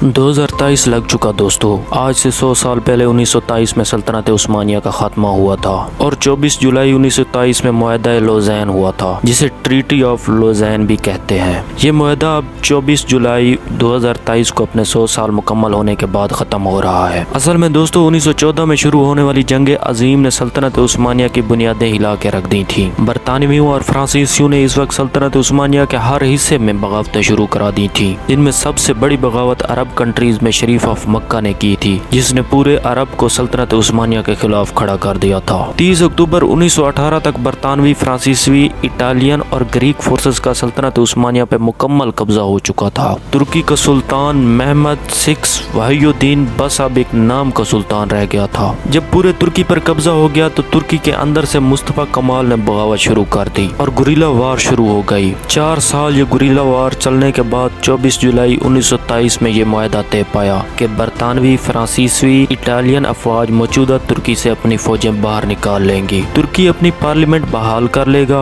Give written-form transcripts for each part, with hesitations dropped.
2023 लग चुका दोस्तों। आज से 100 साल पहले 1923 में सल्तनत उस्मानिया का खात्मा हुआ था और 24 जुलाई 1923 में मुआहदा लोज़ैन हुआ था, जिसे ट्रीटी ऑफ लोज़ैन भी कहते हैं। ये मुआहदा अब 24 जुलाई 2023 को अपने 100 साल मुकम्मल होने के बाद ख़त्म हो रहा है। असल में दोस्तों 1914 में शुरू होने वाली जंग अजीम ने सल्तनत उस्मानिया की बुनियादें हिला के रख दी थी। बरतानवियों और फ्रांसीसियों ने इस वक्त सल्तनत उस्मानिया के हर हिस्से में बगावतें शुरू करा दी थी। इनमें सबसे बड़ी बगावत अरब कंट्रीज में शरीफ ऑफ मक्का ने की थी, जिसने पूरे अरब को सल्तनत उस्मानिया के खिलाफ खड़ा कर दिया था। 30 अक्टूबर 1918 तक बरतानवी, फ्रांसीसी, इटालियन और ग्रीक फोर्सेस का सल्तनत उस्मानिया पे मुकम्मल कब्जा हो चुका था। तुर्की का सुल्तान महमद सिक्स वहीउद्दीन बस अब एक नाम का सुल्तान रह गया था। जब पूरे तुर्की पर कब्जा हो गया तो तुर्की के अंदर से मुस्तफा कमाल ने बगावत शुरू कर दी और गुरिल्ला वार शुरू हो गई। 4 साल ये गुरिल्ला वार चलने के बाद 24 जुलाई 1923 में ये मुआहदा तय पाया कि बरतानवी, फ्रांसीसी, इटालियन अफवाज मौजूदा तुर्की से अपनी फौजें बाहर निकाल लेंगी। तुर्की अपनी पार्लियामेंट बहाल कर लेगा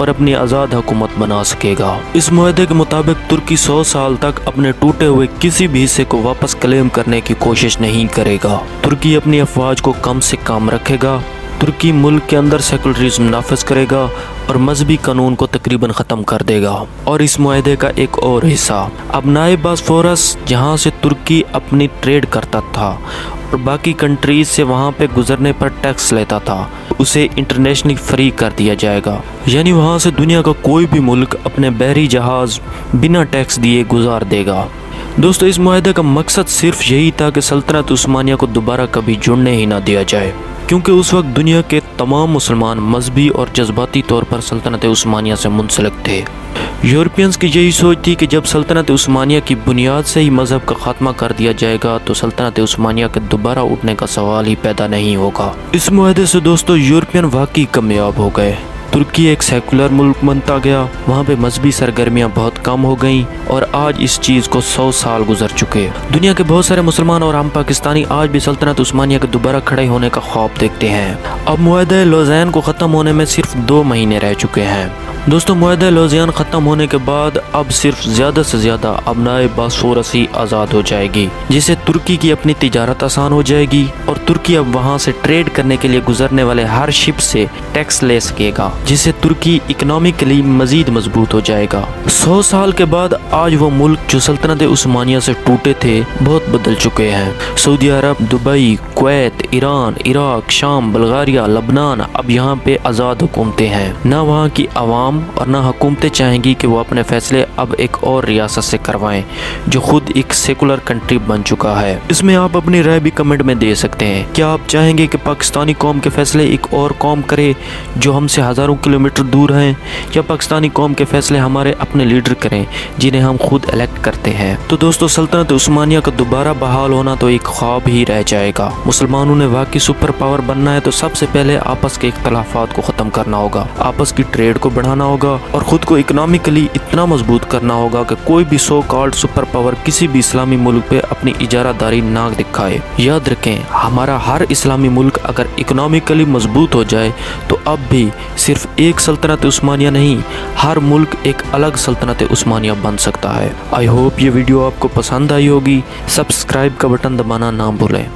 और अपनी आज़ाद हुकूमत बना सकेगा। इस मुआहदे के मुताबिक तुर्की 100 साल तक अपने टूटे हुए किसी भी हिस्से को वापस क्लेम करने की कोशिश नहीं करेगा। तुर्की अपनी अफवाज को कम से कम रखेगा। तुर्की मुल्क के अंदर सेकुलरिज्म नाफिज करेगा और मजहबी कानून को तकरीबन ख़त्म कर देगा। और इस मुआहदे का एक और हिस्सा अब बॉस्फोरस, जहाँ से तुर्की अपनी ट्रेड करता था और बाकी कंट्रीज से वहाँ पे गुजरने पर टैक्स लेता था, उसे इंटरनेशनली फ्री कर दिया जाएगा। यानी वहाँ से दुनिया का कोई भी मुल्क अपने बहरी जहाज़ बिना टैक्स दिए गुजार देगा। दोस्तों इस मुआहदे का मकसद सिर्फ यही था कि सल्तनत उस्मानिया को दोबारा कभी जुड़ने ही ना दिया जाए, क्योंकि उस वक्त दुनिया के तमाम मुसलमान मजहबी और जज्बाती तौर पर सल्तनत उस्मानिया से मुंसलिक थे। यूरोपियंस की यही सोच थी कि जब सल्तनत उस्मानिया की बुनियाद से ही मजहब का खात्मा कर दिया जाएगा तो सल्तनत उस्मानिया के दोबारा उठने का सवाल ही पैदा नहीं होगा। इस मुआहदे से दोस्तों यूरोपियन वाकई कामयाब हो गए। तुर्की एक सेकुलर मुल्क बनता गया, वहाँ पे मजहबी सरगर्मियाँ बहुत कम हो गईं और आज इस चीज़ को 100 साल गुजर चुके। दुनिया के बहुत सारे मुसलमान और हम पाकिस्तानी आज भी सल्तनत उस्मानिया के दोबारा खड़े होने का ख्वाब देखते हैं। अब मुआहदा लोज़ैन को ख़त्म होने में सिर्फ 2 महीने रह चुके हैं। दोस्तों मुआहदा लोज़ैन ख़त्म होने के बाद अब सिर्फ ज़्यादा से ज़्यादा अबनाए बॉस्फोरस ही आज़ाद हो जाएगी, जिससे तुर्की की अपनी तिजारत आसान हो जाएगी और तुर्की अब वहाँ से ट्रेड करने के लिए गुजरने वाले हर शिप से टैक्स ले सकेगा, जिससे तुर्की इकोनॉमिकली मजीद मजबूत हो जाएगा। 100 साल के बाद आज वो मुल्क जो सल्तनत उस्मानिया से टूटे थे बहुत बदल चुके हैं। सऊदी अरब, दुबई, कुवैत, ईरान, इराक, शाम, बल्गारिया, लबनान अब यहाँ पे आज़ाद हुकूमतें हैं। ना वहाँ की आवाम और ना हुकूमतें चाहेंगी कि वो अपने फैसले अब एक और रियासत से करवाएं जो खुद एक सेकुलर कंट्री बन चुका है। इसमें आप अपनी राय भी कमेंट में दे सकते हैं। क्या आप चाहेंगे कि पाकिस्तानी कौम के फैसले एक और कौम करे जो हमसे हज़ारों किलोमीटर दूर हैं, या पाकिस्तानी कौम के फैसले हमारे अपने लीडर करें जिन्हें हम खुद इलेक्ट करते हैं? तो दोस्तों सल्तनत उस्मानिया का दोबारा बहाल होना तो एक ख्वाब ही रह जाएगा। मुसलमानों ने वाकई सुपर पावर बनना है तो सबसे पहले आपस के इख्तलाफात को ख़त्म करना होगा, आपस की ट्रेड को बढ़ाना होगा और खुद को इकोनॉमिकली इतना मजबूत करना होगा कि कोई भी सो कॉल्ड सुपर पावर किसी भी इस्लामी मुल्क पे अपनी इजारादारी ना दिखाए। याद रखें, हमारा हर इस्लामी मुल्क अगर इकोनॉमिकली मजबूत हो जाए तो अब भी सिर्फ एक सल्तनत उस्मानिया नहीं, हर मुल्क एक अलग सल्तनत उस्मानिया बन सकता है। आई होप ये वीडियो आपको पसंद आई होगी। सब्सक्राइब का बटन दबाना ना भूलें।